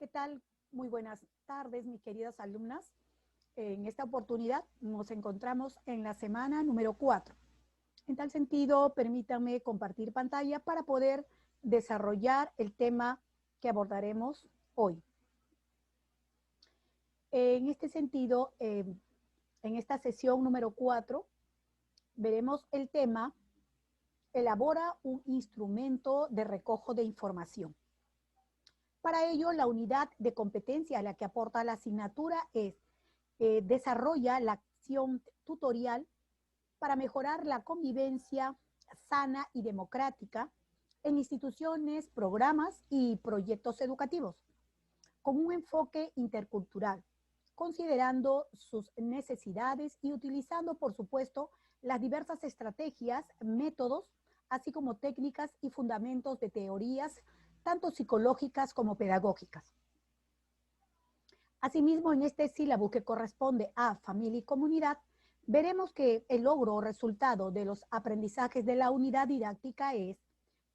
¿Qué tal? Muy buenas tardes, mis queridas alumnas. En esta oportunidad nos encontramos en la semana número 4. En tal sentido, permítanme compartir pantalla para poder desarrollar el tema que abordaremos hoy. En este sentido, en esta sesión número 4, veremos el tema elabora un instrumento de recojo de información. Para ello, la unidad de competencia a la que aporta la asignatura es desarrolla la acción tutorial para mejorar la convivencia sana y democrática en instituciones, programas y proyectos educativos, con un enfoque intercultural, considerando sus necesidades y utilizando, por supuesto, las diversas estrategias, métodos, así como técnicas y fundamentos de teorías, tanto psicológicas como pedagógicas. Asimismo, en este sílabo que corresponde a familia y comunidad, veremos que el logro o resultado de los aprendizajes de la unidad didáctica es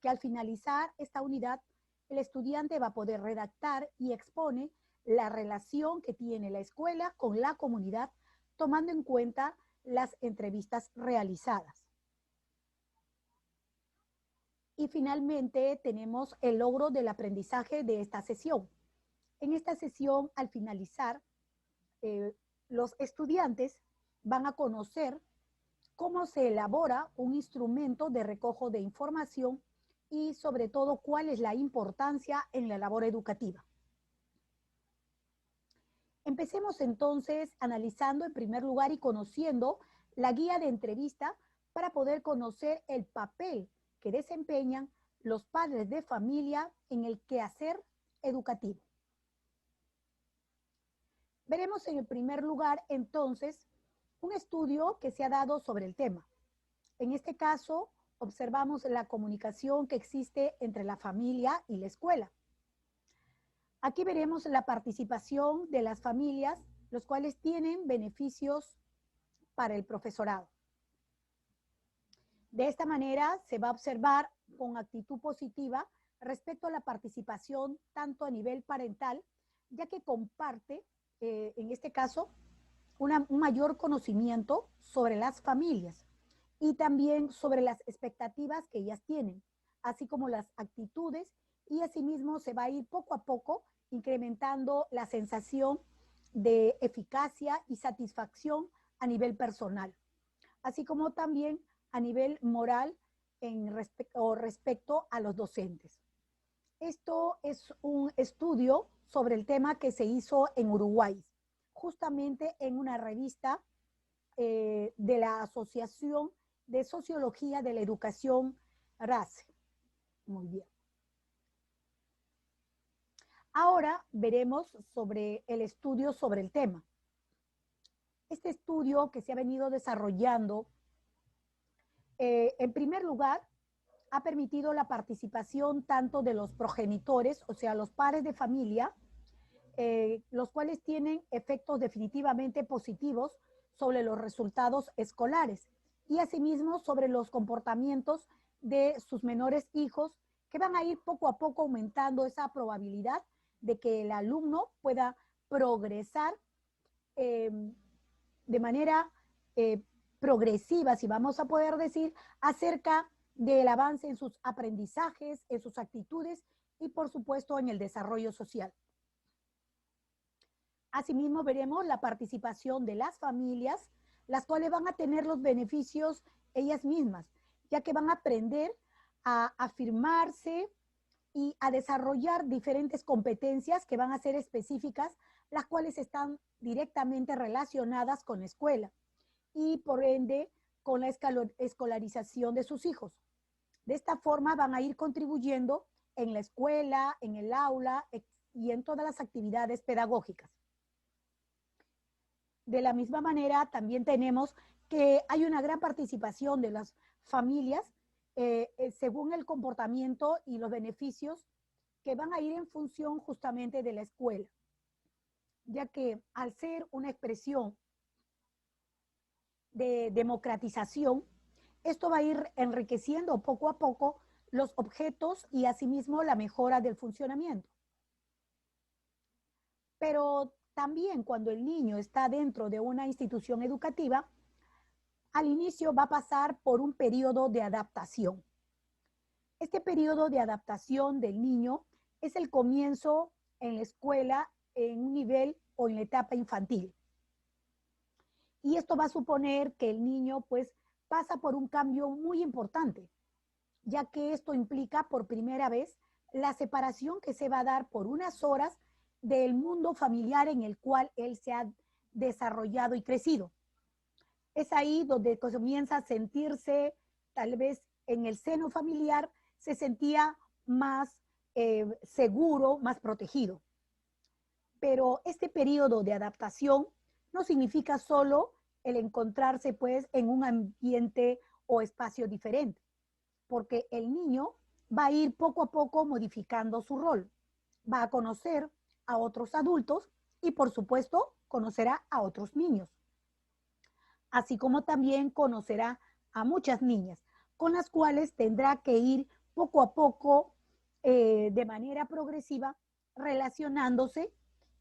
que al finalizar esta unidad, el estudiante va a poder redactar y expone la relación que tiene la escuela con la comunidad, tomando en cuenta las entrevistas realizadas. Y finalmente tenemos el logro del aprendizaje de esta sesión. En esta sesión, al finalizar, los estudiantes van a conocer cómo se elabora un instrumento de recojo de información y sobre todo cuál es la importancia en la labor educativa. Empecemos entonces analizando en primer lugar y conociendo la guía de entrevista para poder conocer el papel que desempeñan los padres de familia en el quehacer educativo. Veremos en el primer lugar entonces un estudio que se ha dado sobre el tema. En este caso, observamos la comunicación que existe entre la familia y la escuela. Aquí veremos la participación de las familias, los cuales tienen beneficios para el profesorado. De esta manera se va a observar con actitud positiva respecto a la participación tanto a nivel parental, ya que comparte, en este caso, un mayor conocimiento sobre las familias y también sobre las expectativas que ellas tienen, así como las actitudes, y asimismo se va a ir poco a poco incrementando la sensación de eficacia y satisfacción a nivel personal, así como también a nivel moral respecto a los docentes. Esto es un estudio sobre el tema que se hizo en Uruguay, justamente en una revista de la Asociación de Sociología de la Educación, RACE. Muy bien. Ahora veremos sobre el estudio sobre el tema. Este estudio que se ha venido desarrollando, en primer lugar, ha permitido la participación tanto de los progenitores, o sea, los padres de familia, los cuales tienen efectos definitivamente positivos sobre los resultados escolares y asimismo sobre los comportamientos de sus menores hijos, que van a ir poco a poco aumentando esa probabilidad de que el alumno pueda progresar de manera progresiva, si vamos a poder decir, acerca del avance en sus aprendizajes, en sus actitudes y por supuesto en el desarrollo social. Asimismo veremos la participación de las familias, las cuales van a tener los beneficios ellas mismas, ya que van a aprender a afirmarse y a desarrollar diferentes competencias que van a ser específicas, las cuales están directamente relacionadas con la escuela y por ende con la escolarización de sus hijos. De esta forma van a ir contribuyendo en la escuela, en el aula y en todas las actividades pedagógicas. De la misma manera, también tenemos que hay una gran participación de las familias según el comportamiento y los beneficios que van a ir en función justamente de la escuela, ya que al ser una expresión de democratización, esto va a ir enriqueciendo poco a poco los objetos y asimismo la mejora del funcionamiento. Pero también cuando el niño está dentro de una institución educativa, al inicio va a pasar por un periodo de adaptación. Este periodo de adaptación del niño es el comienzo en la escuela, en un nivel o en la etapa infantil. Y esto va a suponer que el niño pues pasa por un cambio muy importante, ya que esto implica por primera vez la separación que se va a dar por unas horas del mundo familiar en el cual él se ha desarrollado y crecido. Es ahí donde comienza a sentirse, tal vez en el seno familiar, se sentía más seguro, más protegido. Pero este periodo de adaptación no significa solo el encontrarse pues en un ambiente o espacio diferente, porque el niño va a ir poco a poco modificando su rol, va a conocer a otros adultos y por supuesto conocerá a otros niños, así como también conocerá a muchas niñas, con las cuales tendrá que ir poco a poco, de manera progresiva, relacionándose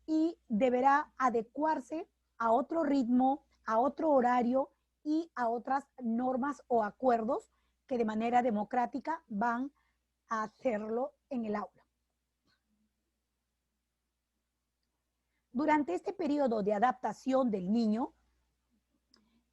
y deberá adecuarse a otro ritmo, a otro horario y a otras normas o acuerdos que de manera democrática van a hacerlo en el aula. Durante este periodo de adaptación del niño,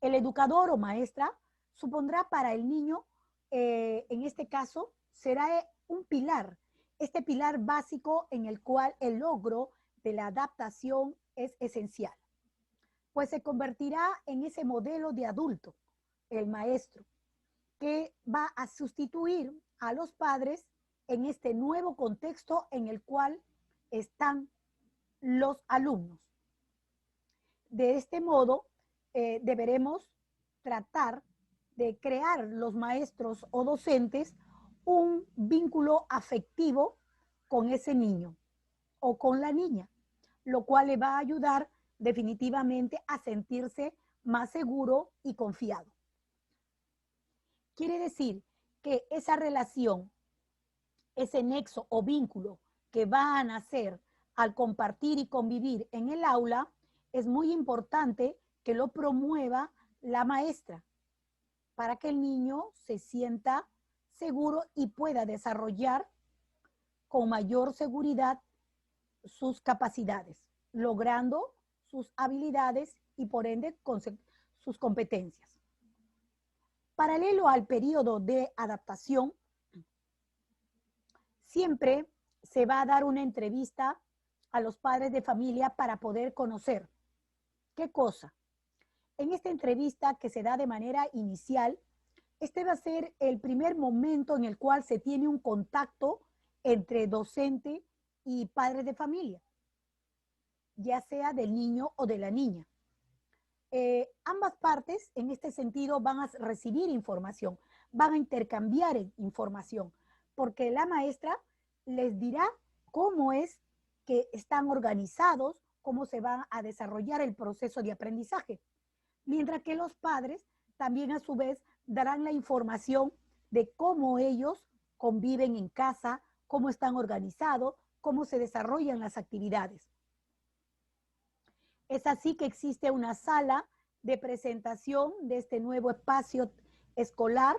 el educador o maestra supondrá para el niño, en este caso, será un pilar, este pilar básico en el cual el logro de la adaptación es esencial, pues se convertirá en ese modelo de adulto, el maestro, que va a sustituir a los padres en este nuevo contexto en el cual están los alumnos. De este modo, deberemos tratar de crear los maestros o docentes un vínculo afectivo con ese niño o con la niña, lo cual le va a ayudar definitivamente a sentirse más seguro y confiado. Quiere decir que esa relación, ese nexo o vínculo que va a nacer al compartir y convivir en el aula, es muy importante que lo promueva la maestra para que el niño se sienta seguro y pueda desarrollar con mayor seguridad sus capacidades, logrando sus habilidades y por ende sus competencias. Paralelo al periodo de adaptación, siempre se va a dar una entrevista a los padres de familia para poder conocer qué cosa. En esta entrevista que se da de manera inicial, este va a ser el primer momento en el cual se tiene un contacto entre docente y padres de familia, ya sea del niño o de la niña. Ambas partes en este sentido van a recibir información, van a intercambiar información, porque la maestra les dirá cómo es que están organizados, cómo se va a desarrollar el proceso de aprendizaje, mientras que los padres también a su vez darán la información de cómo ellos conviven en casa, cómo están organizados, cómo se desarrollan las actividades. Es así que existe una sala de presentación de este nuevo espacio escolar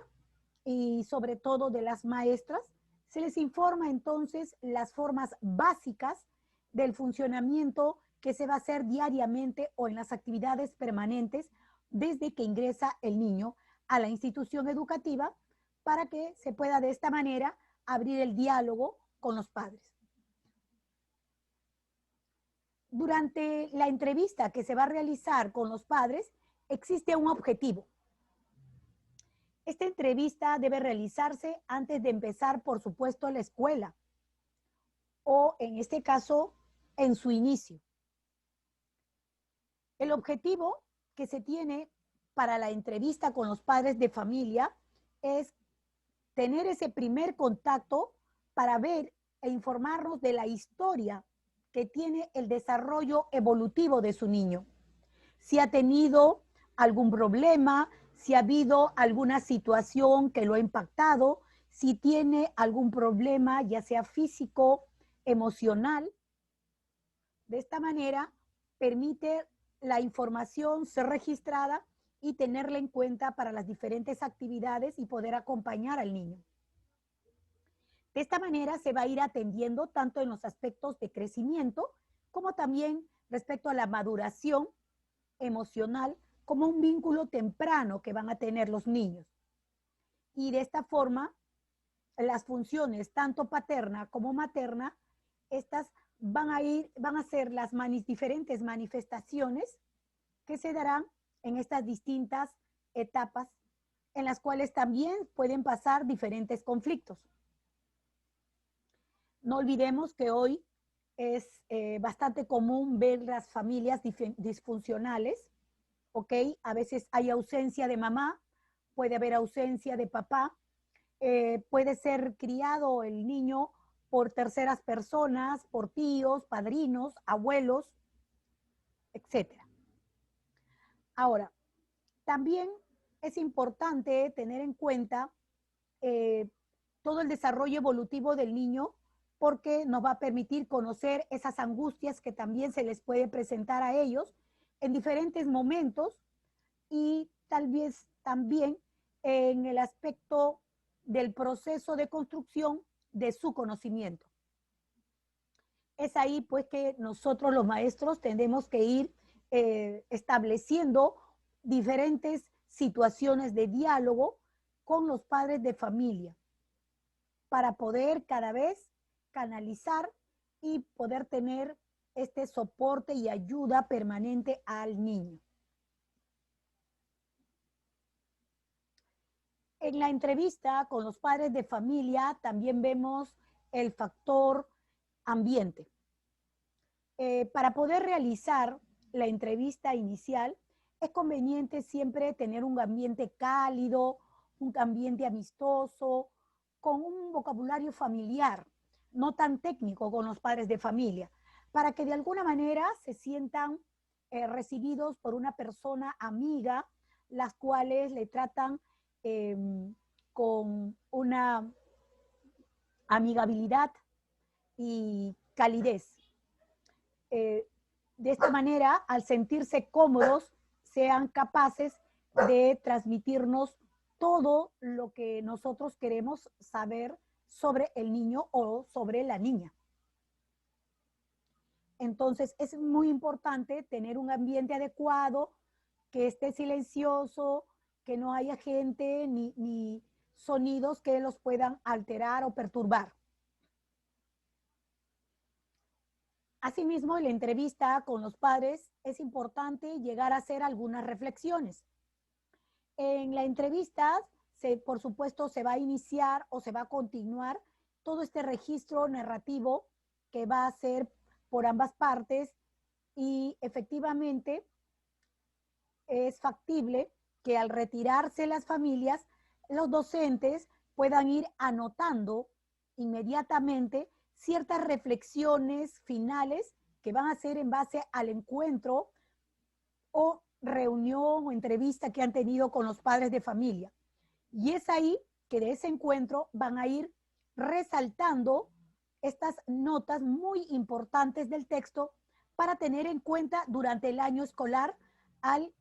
y sobre todo de las maestras. Se les informa entonces las formas básicas del funcionamiento que se va a hacer diariamente o en las actividades permanentes desde que ingresa el niño a la institución educativa para que se pueda de esta manera abrir el diálogo con los padres. Durante la entrevista que se va a realizar con los padres, existe un objetivo. Esta entrevista debe realizarse antes de empezar, por supuesto, la escuela, o en este caso, en su inicio. El objetivo que se tiene para la entrevista con los padres de familia es tener ese primer contacto para ver e informarnos de la historia que tiene el desarrollo evolutivo de su niño. Si ha tenido algún problema, si ha habido alguna situación que lo ha impactado, si tiene algún problema, ya sea físico, emocional, De esta manera, permite la información ser registrada y tenerla en cuenta para las diferentes actividades y poder acompañar al niño. De esta manera se va a ir atendiendo tanto en los aspectos de crecimiento como también respecto a la maduración emocional como un vínculo temprano que van a tener los niños. Y de esta forma, las funciones tanto paterna como materna, estas van a ser las diferentes manifestaciones que se darán en estas distintas etapas en las cuales también pueden pasar diferentes conflictos. No olvidemos que hoy es bastante común ver las familias disfuncionales, ¿ok? A veces hay ausencia de mamá, puede haber ausencia de papá, puede ser criado el niño por terceras personas, por tíos, padrinos, abuelos, etc. Ahora, también es importante tener en cuenta todo el desarrollo evolutivo del niño porque nos va a permitir conocer esas angustias que también se les puede presentar a ellos en diferentes momentos y tal vez también en el aspecto del proceso de construcción de su conocimiento. Es ahí pues que nosotros los maestros tenemos que ir estableciendo diferentes situaciones de diálogo con los padres de familia para poder cada vez canalizar y poder tener este soporte y ayuda permanente al niño. En la entrevista con los padres de familia también vemos el factor ambiente. Para poder realizar la entrevista inicial, es conveniente siempre tener un ambiente cálido, un ambiente amistoso, con un vocabulario familiar, no tan técnico con los padres de familia, para que de alguna manera se sientan recibidos por una persona amiga, las cuales le tratan con una amigabilidad y calidez. De esta manera, al sentirse cómodos, sean capaces de transmitirnos todo lo que nosotros queremos saber sobre el niño o sobre la niña. Entonces, es muy importante tener un ambiente adecuado, que esté silencioso, que no haya gente ni sonidos que los puedan alterar o perturbar. Asimismo, en la entrevista con los padres es importante llegar a hacer algunas reflexiones. En la entrevista, por supuesto, se va a iniciar o se va a continuar todo este registro narrativo que va a ser por ambas partes y efectivamente es factible que al retirarse las familias, los docentes puedan ir anotando inmediatamente ciertas reflexiones finales que van a ser en base al encuentro o reunión o entrevista que han tenido con los padres de familia. Y es ahí que de ese encuentro van a ir resaltando estas notas muy importantes del texto para tener en cuenta durante el año escolar al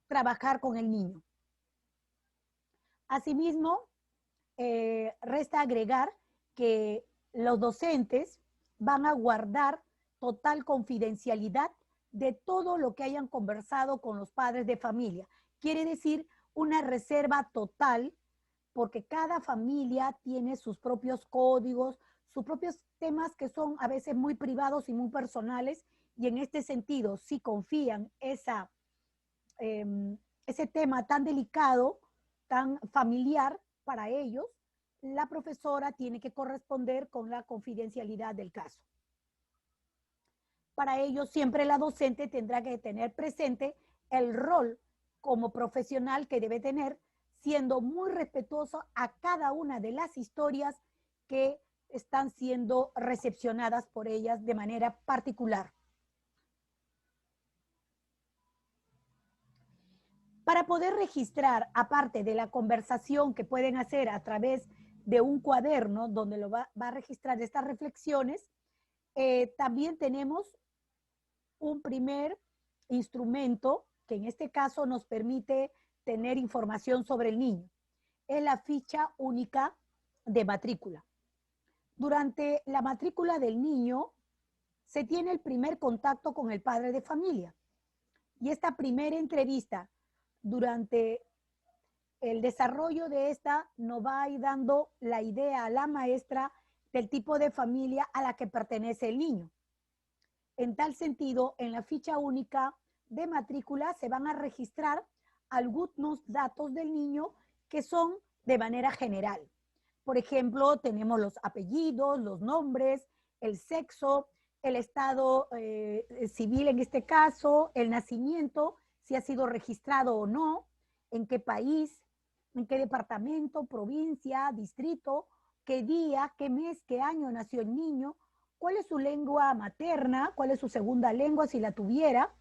trabajar con el niño. Asimismo, resta agregar que los docentes van a guardar total confidencialidad de todo lo que hayan conversado con los padres de familia. Quiere decir una reserva total, porque cada familia tiene sus propios códigos, sus propios temas que son a veces muy privados y muy personales, y en este sentido, si confían ese tema tan delicado, tan familiar para ellos, la profesora tiene que corresponder con la confidencialidad del caso. Para ello, siempre la docente tendrá que tener presente el rol como profesional que debe tener, siendo muy respetuoso a cada una de las historias que están siendo recepcionadas por ellas de manera particular. Para poder registrar, aparte de la conversación que pueden hacer a través de un cuaderno donde lo va a registrar estas reflexiones, también tenemos un primer instrumento que en este caso nos permite tener información sobre el niño. Es la ficha única de matrícula. Durante la matrícula del niño se tiene el primer contacto con el padre de familia. Y esta primera entrevista, durante el desarrollo de esta, nos va a ir dando la idea a la maestra del tipo de familia a la que pertenece el niño. En tal sentido, en la ficha única de matrícula se van a registrar algunos datos del niño que son de manera general. Por ejemplo, tenemos los apellidos, los nombres, el sexo, el estado civil en este caso, el nacimiento, si ha sido registrado o no, en qué país, en qué departamento, provincia, distrito, qué día, qué mes, qué año nació el niño, cuál es su lengua materna, cuál es su segunda lengua si la tuviera,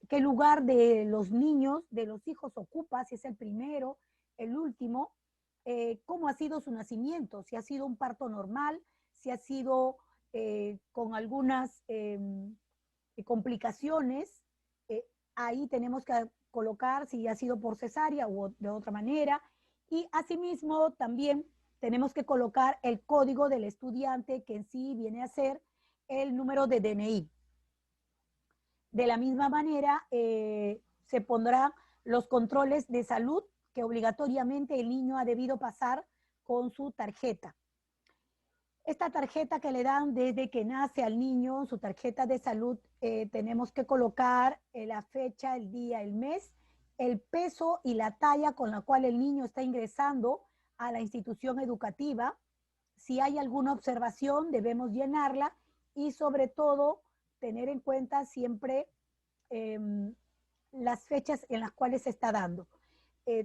qué lugar de los niños, de los hijos ocupa, si es el primero, el último, cómo ha sido su nacimiento, si ha sido un parto normal, si ha sido con algunas complicaciones, ahí tenemos que colocar si ha sido por cesárea o de otra manera, y asimismo también tenemos que colocar el código del estudiante, que en sí viene a ser el número de DNI. De la misma manera, se pondrán los controles de salud que obligatoriamente el niño ha debido pasar con su tarjeta. Esta tarjeta que le dan desde que nace al niño, su tarjeta de salud, tenemos que colocar la fecha, el día, el mes, el peso y la talla con la cual el niño está ingresando a la institución educativa. Si hay alguna observación, debemos llenarla y sobre todo tener en cuenta siempre las fechas en las cuales se está dando.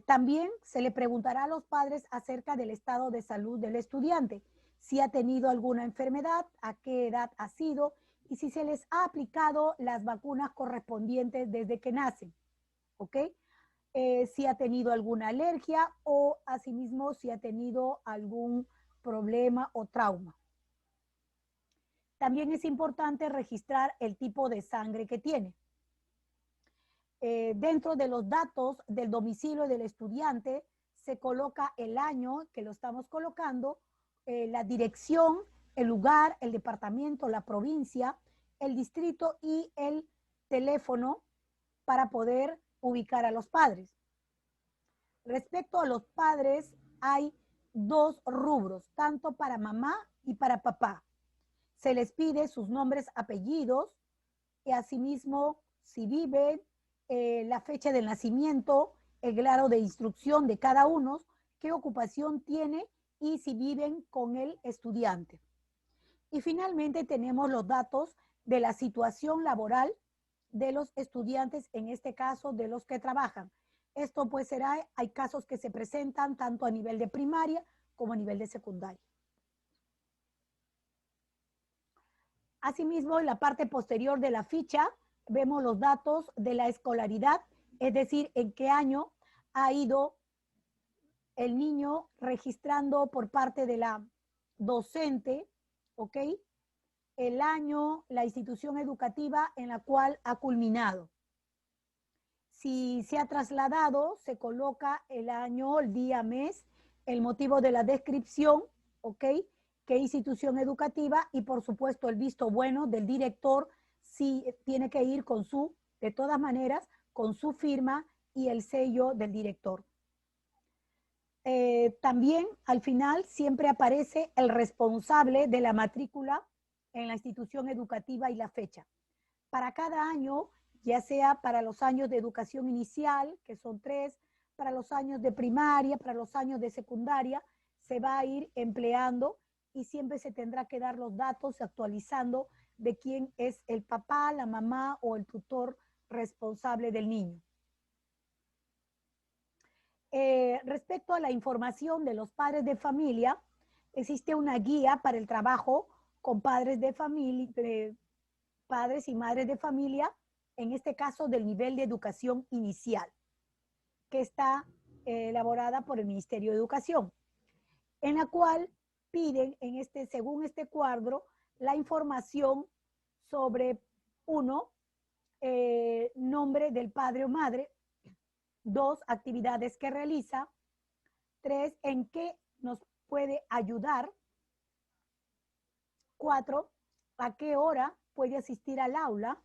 También se le preguntará a los padres acerca del estado de salud del estudiante, si ha tenido alguna enfermedad, a qué edad ha sido y si se les ha aplicado las vacunas correspondientes desde que nacen, ¿ok? Si ha tenido alguna alergia o asimismo si ha tenido algún problema o trauma. También es importante registrar el tipo de sangre que tiene. Dentro de los datos del domicilio del estudiante se coloca el año que lo estamos colocando, la dirección, el lugar, el departamento, la provincia, el distrito y el teléfono para poder ubicar a los padres. Respecto a los padres, hay dos rubros, tanto para mamá y para papá. Se les pide sus nombres, apellidos, y asimismo, si viven, la fecha de nacimiento, el grado de instrucción de cada uno, qué ocupación tiene y si viven con el estudiante. Y finalmente tenemos los datos de la situación laboral de los estudiantes, en este caso de los que trabajan. Esto pues será, hay casos que se presentan tanto a nivel de primaria como a nivel de secundaria. Asimismo, en la parte posterior de la ficha vemos los datos de la escolaridad, es decir, en qué año ha ido el niño registrando por parte de la docente, ¿ok? El año, la institución educativa en la cual ha culminado. Si se ha trasladado, se coloca el año, el día, mes, el motivo de la descripción, ¿ok? Qué institución educativa y por supuesto el visto bueno del director, si tiene que ir con su, de todas maneras, con su firma y el sello del director. También al final siempre aparece el responsable de la matrícula en la institución educativa y la fecha. Para cada año, ya sea para los años de educación inicial, que son 3, para los años de primaria, para los años de secundaria, se va a ir empleando y siempre se tendrá que dar los datos actualizando de quién es el papá, la mamá o el tutor responsable del niño. Respecto a la información de los padres de familia, existe una guía para el trabajo con padres de familia, padres y madres de familia, en este caso del nivel de educación inicial, que está elaborada por el Ministerio de Educación, en la cual piden, según este cuadro, la información sobre, uno, nombre del padre o madre. 2, actividades que realiza. 3, en qué nos puede ayudar. 4, a qué hora puede asistir al aula.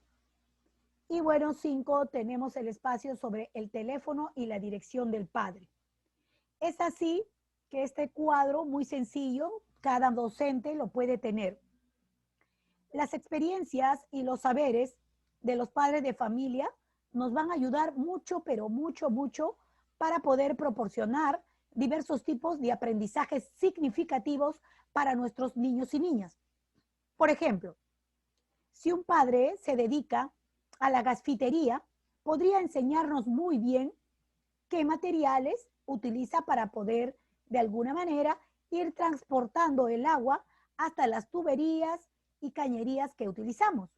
Y bueno, 5, tenemos el espacio sobre el teléfono y la dirección del padre. Es así que este cuadro, muy sencillo, cada docente lo puede tener. Las experiencias y los saberes de los padres de familia nos van a ayudar mucho, pero mucho, mucho para poder proporcionar diversos tipos de aprendizajes significativos para nuestros niños y niñas. Por ejemplo, si un padre se dedica a la gasfitería, podría enseñarnos muy bien qué materiales utiliza para poder, de alguna manera, ir transportando el agua hasta las tuberías y cañerías que utilizamos.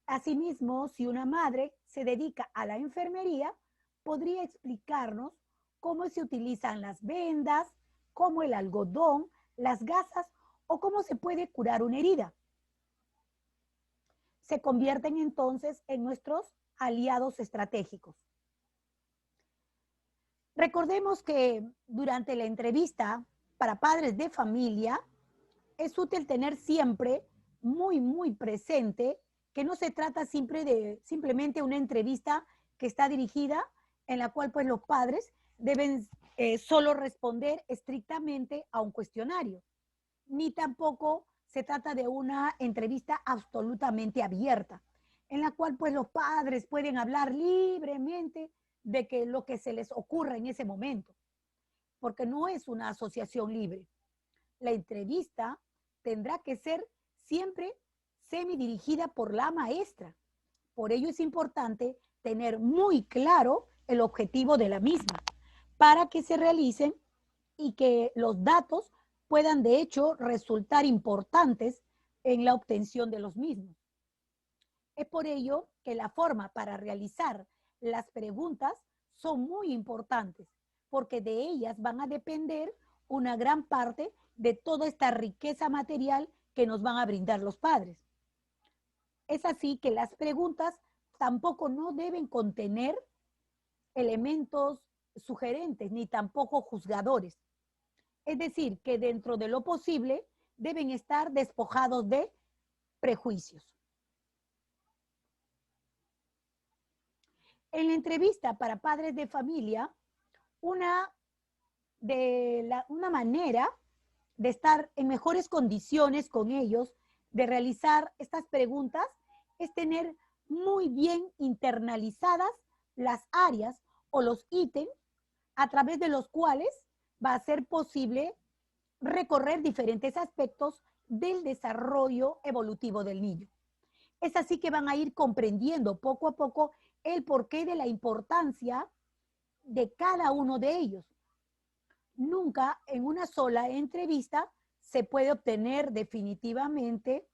Asimismo, si una madre se dedica a la enfermería, podría explicarnos cómo se utilizan las vendas, cómo el algodón, las gasas o cómo se puede curar una herida. Se convierten entonces en nuestros aliados estratégicos. Recordemos que durante la entrevista para padres de familia es útil tener siempre muy presente que no se trata simplemente una entrevista que está dirigida en la cual pues los padres deben solo responder estrictamente a un cuestionario, ni tampoco se trata de una entrevista absolutamente abierta, en la cual pues los padres pueden hablar libremente de que lo que se les ocurra en ese momento, porque no es una asociación libre. La entrevista tendrá que ser siempre semidirigida por la maestra. Por ello es importante tener muy claro el objetivo de la misma para que se realicen y que los datos puedan de hecho resultar importantes en la obtención de los mismos. Es por ello que la forma para realizar las preguntas son muy importantes, porque de ellas van a depender una gran parte de toda esta riqueza material que nos van a brindar los padres. Es así que las preguntas tampoco no deben contener elementos sugerentes ni tampoco juzgadores. Es decir, que dentro de lo posible deben estar despojados de prejuicios. En la entrevista para padres de familia, una manera de estar en mejores condiciones con ellos, de realizar estas preguntas, es tener muy bien internalizadas las áreas o los ítems a través de los cuales va a ser posible recorrer diferentes aspectos del desarrollo evolutivo del niño. Es así que van a ir comprendiendo poco a poco el porqué de la importancia de cada uno de ellos. Nunca en una sola entrevista se puede obtener definitivamente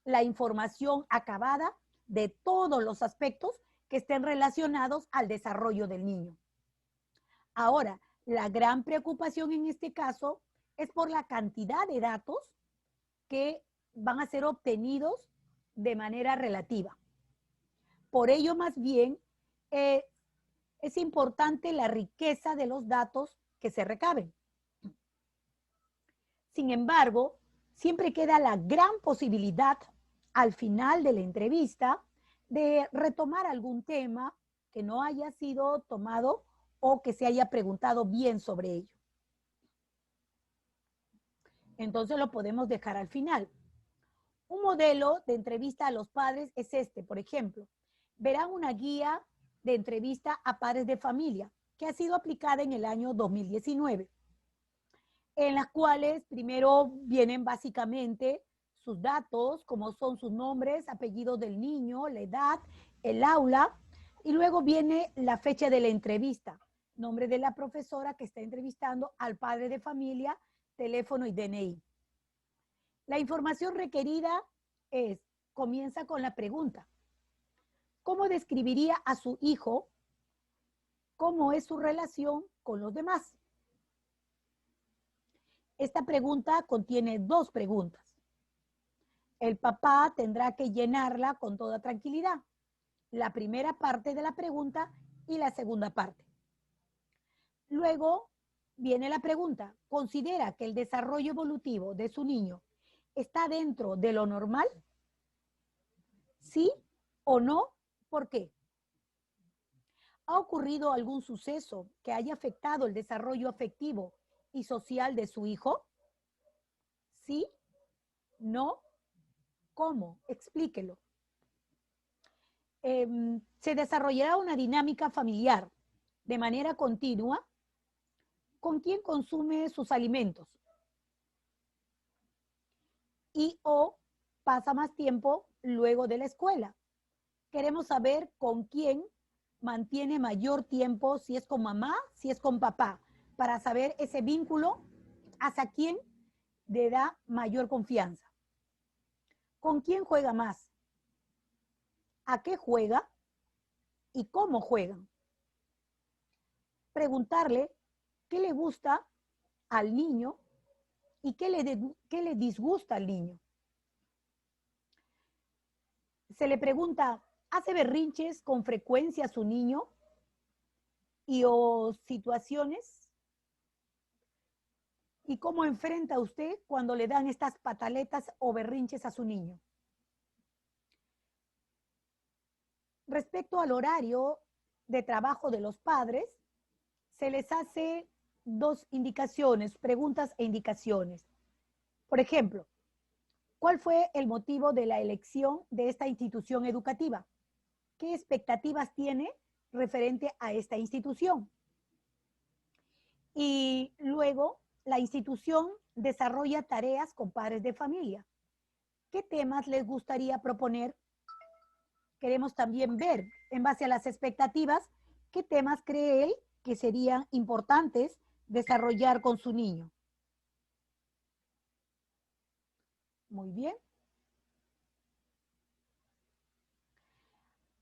la información acabada de todos los aspectos que estén relacionados al desarrollo del niño. Ahora, la gran preocupación en este caso es por la cantidad de datos que van a ser obtenidos de manera relativa. Por ello, más bien, es importante la riqueza de los datos que se recaben. Sin embargo, siempre queda la gran posibilidad al final de la entrevista de retomar algún tema que no haya sido tomado o que se haya preguntado bien sobre ello. Entonces lo podemos dejar al final. Un modelo de entrevista a los padres es este, por ejemplo. Verán una guía de entrevista a padres de familia que ha sido aplicada en el año 2019, en las cuales primero vienen básicamente sus datos, como son sus nombres, apellidos del niño, la edad, el aula, y luego viene la fecha de la entrevista, nombre de la profesora que está entrevistando al padre de familia, teléfono y DNI. La información requerida comienza con la pregunta: ¿cómo describiría a su hijo? ¿Cómo es su relación con los demás? Esta pregunta contiene dos preguntas. El papá tendrá que llenarla con toda tranquilidad. la primera parte de la pregunta y la segunda parte. Luego viene la pregunta, ¿considera que el desarrollo evolutivo de su niño está dentro de lo normal? ¿Sí o no? ¿Por qué? ¿Ha ocurrido algún suceso que haya afectado el desarrollo afectivo y social de su hijo? ¿Sí? ¿No? ¿Cómo? Explíquelo. Se desarrollará una dinámica familiar de manera continua. ¿Con quién consume sus alimentos? Y o pasa más tiempo luego de la escuela. Queremos saber con quién mantiene mayor tiempo, si es con mamá, si es con papá, para saber ese vínculo hacia quién le da mayor confianza. ¿Con quién juega más? ¿A qué juega? ¿Y cómo juegan? Preguntarle qué le gusta al niño y qué le disgusta al niño. Se le pregunta, ¿hace berrinches con frecuencia su niño? Y o situaciones. ¿Y cómo enfrenta usted cuando le dan estas pataletas o berrinches a su niño? Respecto al horario de trabajo de los padres, se les hace dos indicaciones, preguntas e indicaciones. Por ejemplo, ¿cuál fue el motivo de la elección de esta institución educativa? ¿Qué expectativas tiene referente a esta institución? Y luego, la institución desarrolla tareas con padres de familia. ¿Qué temas les gustaría proponer? Queremos también ver, en base a las expectativas, qué temas cree él que serían importantes desarrollar con su niño. Muy bien.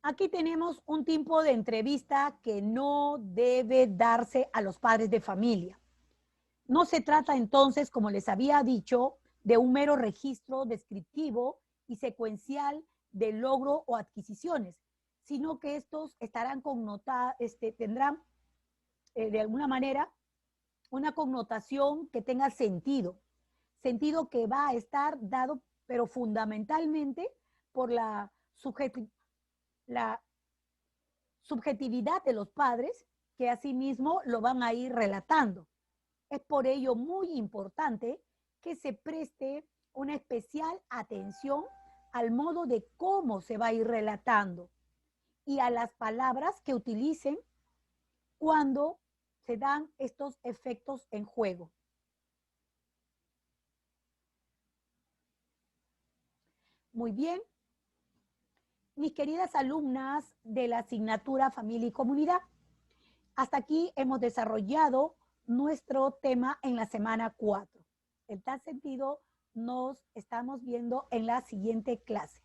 Aquí tenemos un tipo de entrevista que no debe darse a los padres de familia. No se trata entonces, como les había dicho, de un mero registro descriptivo y secuencial de logro o adquisiciones, sino que estos estarán connotados, tendrán de alguna manera una connotación que tenga sentido que va a estar dado, pero fundamentalmente por la subjetividad de los padres, que asimismo lo van a ir relatando. Es por ello muy importante que se preste una especial atención al modo de cómo se va a ir relatando y a las palabras que utilicen cuando se dan estos efectos en juego. Muy bien. Mis queridas alumnas de la asignatura Familia y Comunidad, hasta aquí hemos desarrollado nuestro tema en la semana 4. En tal sentido, nos estamos viendo en la siguiente clase.